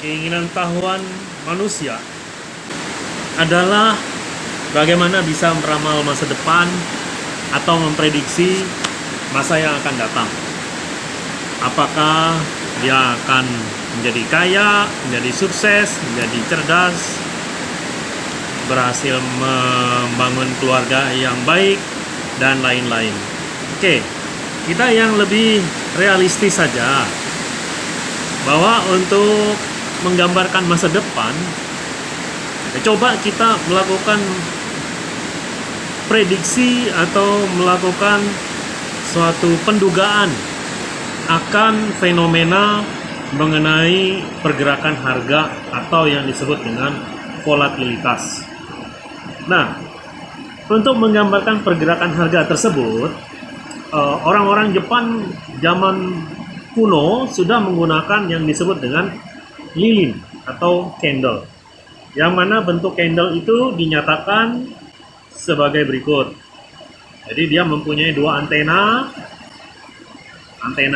keinginan tahuan manusia adalah bagaimana bisa meramal masa depan atau memprediksi masa yang akan datang. Apakah dia akan menjadi kaya, menjadi sukses, menjadi cerdas, berhasil membangun keluarga yang baik, dan lain-lain. Oke, kita yang lebih realistis saja, bahwa untuk menggambarkan masa depan, coba kita melakukan prediksi atau melakukan suatu pendugaan akan fenomena mengenai pergerakan harga atau yang disebut dengan volatilitas. Nah, untuk menggambarkan pergerakan harga tersebut, orang-orang Jepang zaman kuno sudah menggunakan yang disebut dengan lilin atau candle, yang mana bentuk candle itu dinyatakan sebagai berikut. Jadi dia mempunyai dua antena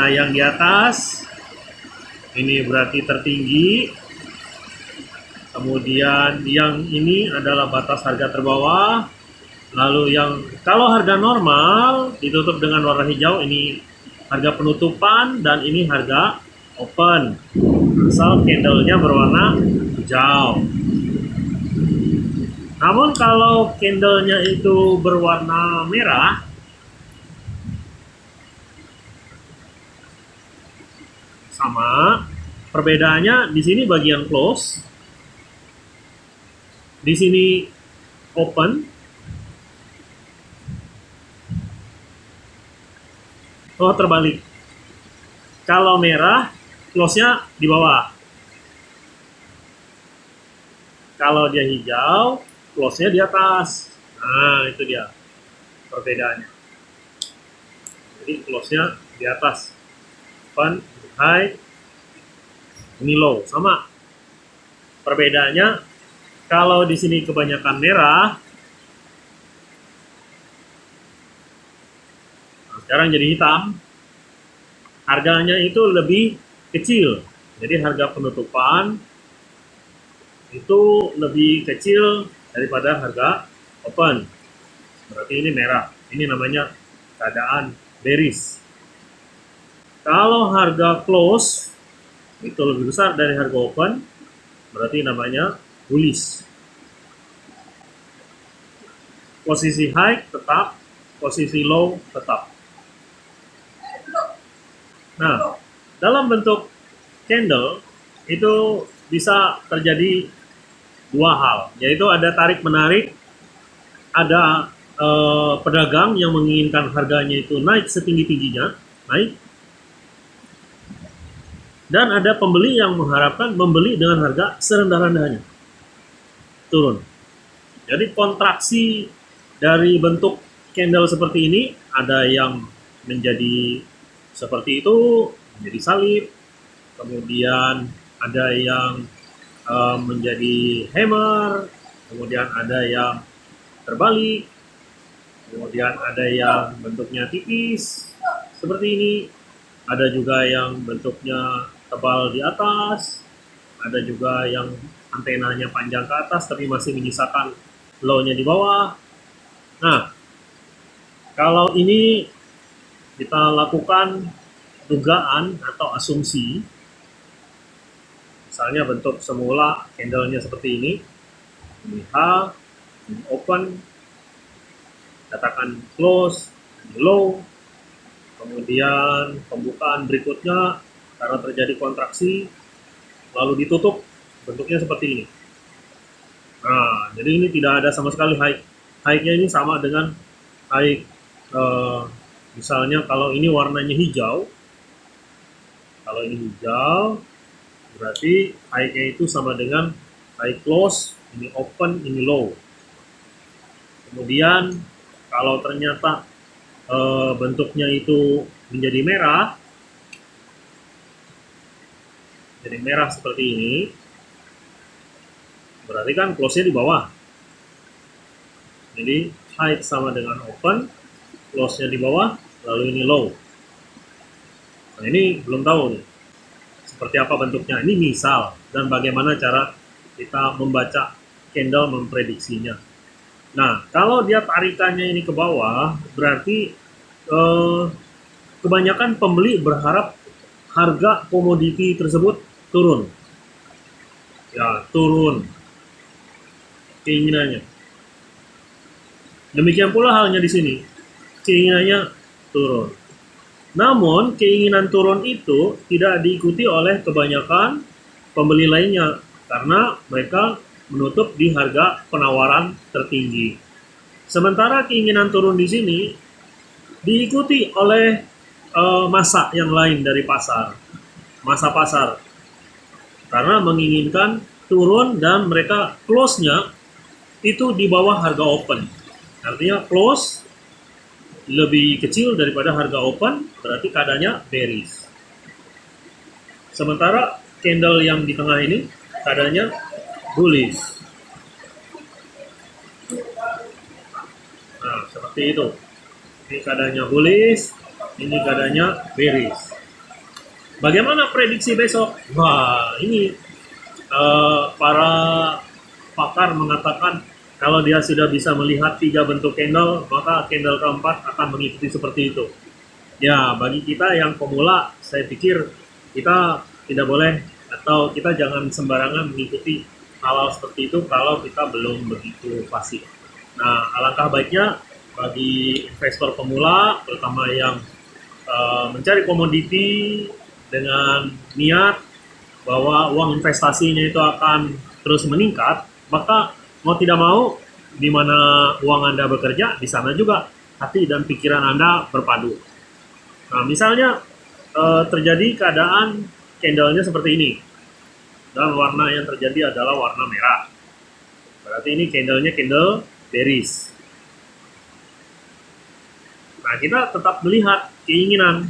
yang di atas, ini berarti tertinggi, kemudian yang ini adalah batas harga terbawah, lalu yang kalau harga normal ditutup dengan warna hijau, ini harga penutupan, dan ini harga open asal candlenya berwarna hijau. Namun kalau candlenya itu berwarna merah, sama, perbedaannya di sini bagian close, di sini open, oh terbalik. Kalau merah, close-nya di bawah. Kalau dia hijau, close-nya di atas. Nah, itu dia perbedaannya. Jadi close-nya di atas. Open, high, ini low, sama. Perbedaannya, kalau di sini kebanyakan merah, nah sekarang jadi hitam, harganya itu lebih kecil. Jadi harga penutupan itu lebih kecil daripada harga open. Berarti ini merah. Ini namanya keadaan bearish. Kalau harga close itu lebih besar dari harga open, berarti namanya bullish. Posisi high tetap, posisi low tetap. Nah, dalam bentuk candle itu bisa terjadi dua hal, yaitu ada tarik menarik, ada pedagang yang menginginkan harganya itu naik setinggi-tingginya, naik, dan ada pembeli yang mengharapkan membeli dengan harga serendah-rendahnya, turun. Jadi kontraksi dari bentuk candle seperti ini, ada yang menjadi seperti itu, menjadi salib, kemudian ada yang menjadi hammer, kemudian ada yang terbalik, kemudian ada yang bentuknya tipis seperti ini, ada juga yang bentuknya tebal di atas, ada juga yang antenanya panjang ke atas tapi masih menyisakan low-nya di bawah. Nah, kalau ini kita lakukan dugaan atau asumsi, misalnya bentuk semula candlenya seperti ini H, ini open, katakan close, ini low, kemudian pembukaan berikutnya karena terjadi kontraksi lalu ditutup, bentuknya seperti ini. Nah, jadi ini tidak ada sama sekali high. High-nya ini sama dengan high, misalnya kalau ini warnanya hijau, kalau ini hijau berarti high-nya itu sama dengan high close, ini open, ini low. Kemudian kalau ternyata bentuknya itu menjadi merah, jadi merah seperti ini, berarti kan close-nya di bawah. Jadi high sama dengan open, close-nya di bawah, lalu ini low. Nah, ini belum tahu nih seperti apa bentuknya. Ini misal, dan bagaimana cara kita membaca candle memprediksinya. Nah, kalau dia tarikannya ini ke bawah, berarti kebanyakan pembeli berharap harga komoditi tersebut turun. Ya, turun keinginannya. Demikian pula halnya di sini. Keinginannya turun. Namun, keinginan turun itu tidak diikuti oleh kebanyakan pembeli lainnya karena mereka menutup di harga penawaran tertinggi. Sementara keinginan turun di sini diikuti oleh masa yang lain dari pasar, masa pasar, karena menginginkan turun dan mereka close-nya itu di bawah harga open. Artinya close lebih kecil daripada harga open, berarti keadaannya bearish. Sementara candle yang di tengah ini keadaannya bullish. Nah, seperti itu. Ini keadaannya bullish, ini keadaannya bearish. Bagaimana prediksi besok? Wah, ini para pakar mengatakan kalau dia sudah bisa melihat 3 bentuk candle, maka candle keempat akan mengikuti seperti itu. Ya, bagi kita yang pemula, saya pikir kita tidak boleh atau kita jangan sembarangan mengikuti hal-hal seperti itu kalau kita belum begitu fasih. Nah, alangkah baiknya bagi investor pemula, terutama yang mencari komoditi dengan niat bahwa uang investasinya itu akan terus meningkat, maka mau tidak mau, di mana uang Anda bekerja, di sana juga hati dan pikiran Anda berpadu. Nah, misalnya terjadi keadaan candlenya seperti ini, dan warna yang terjadi adalah warna merah. Berarti ini candlenya candle bearish. Nah, kita tetap melihat keinginan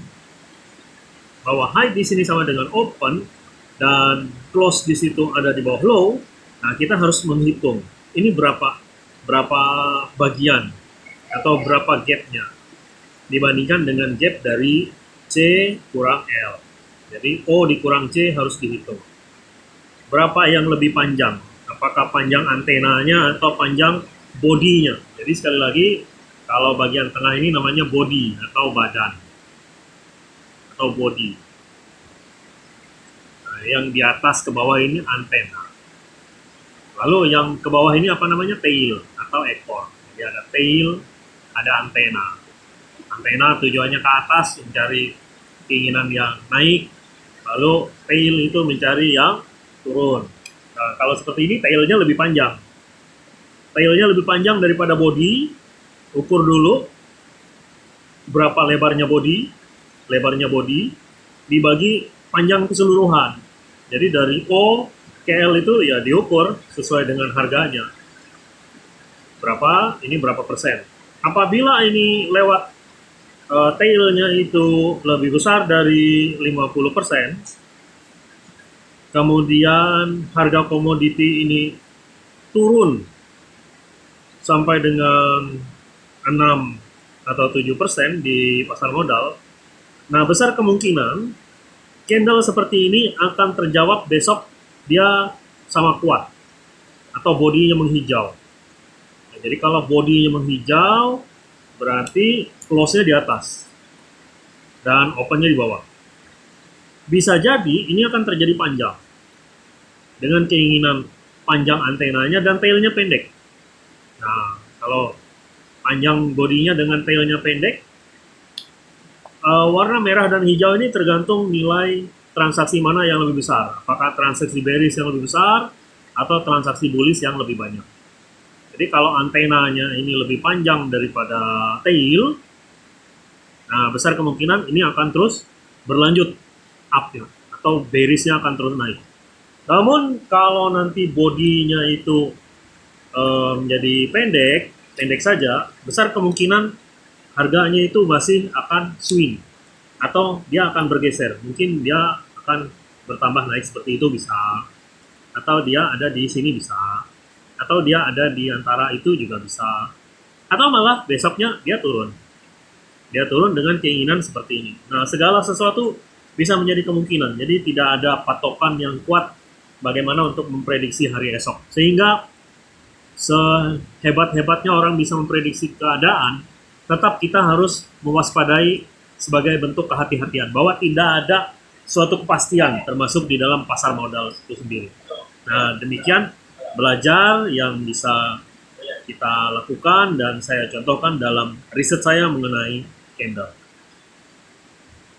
bahwa high di sini sama dengan open dan close di situ ada di bawah low. Nah, kita harus menghitung ini berapa bagian atau berapa gapnya dibandingkan dengan gap dari C kurang L. Jadi O dikurang C harus dihitung. Berapa yang lebih panjang? Apakah panjang antenanya atau panjang bodinya? Jadi sekali lagi, kalau bagian tengah ini namanya body atau badan atau body. Nah, yang di atas ke bawah ini antena. Lalu yang ke bawah ini apa namanya? Tail atau ekor. Jadi ada tail, ada antena. Antena tujuannya ke atas mencari keinginan yang naik, lalu tail itu mencari yang turun. Nah, kalau seperti ini tailnya lebih panjang. Tailnya lebih panjang daripada body. Ukur dulu berapa lebarnya body. Lebarnya body dibagi panjang keseluruhan. Jadi dari O KL itu ya diukur sesuai dengan harganya. Berapa, ini berapa persen. Apabila ini lewat tailnya itu lebih besar dari 50%, kemudian harga komoditi ini turun sampai dengan 6 atau 7% di pasar modal, nah besar kemungkinan candle seperti ini akan terjawab besok dia sama kuat atau bodinya menghijau. Nah, jadi kalau bodinya menghijau berarti close-nya di atas dan open-nya di bawah. Bisa jadi ini akan terjadi panjang dengan keinginan panjang antenanya dan tailnya pendek. Nah, kalau panjang bodinya dengan tailnya pendek, warna merah dan hijau ini tergantung nilai transaksi mana yang lebih besar. Apakah transaksi bearish yang lebih besar atau transaksi bullish yang lebih banyak. Jadi kalau antenanya ini lebih panjang daripada tail, nah besar kemungkinan ini akan terus berlanjut up ya, atau bearishnya akan terus naik. Namun kalau nanti bodinya itu menjadi pendek saja, besar kemungkinan harganya itu masih akan swing atau dia akan bergeser. Mungkin dia akan bertambah naik seperti itu bisa, atau dia ada di sini bisa, atau dia ada di antara itu juga bisa, atau malah besoknya dia turun dengan keinginan seperti ini. Nah, segala sesuatu bisa menjadi kemungkinan. Jadi tidak ada patokan yang kuat bagaimana untuk memprediksi hari esok. Sehingga sehebat-hebatnya orang bisa memprediksi keadaan, tetap kita harus mewaspadai sebagai bentuk kehati-hatian bahwa tidak ada suatu kepastian termasuk di dalam pasar modal itu sendiri. Nah, demikian belajar yang bisa kita lakukan dan saya contohkan dalam riset saya mengenai candle.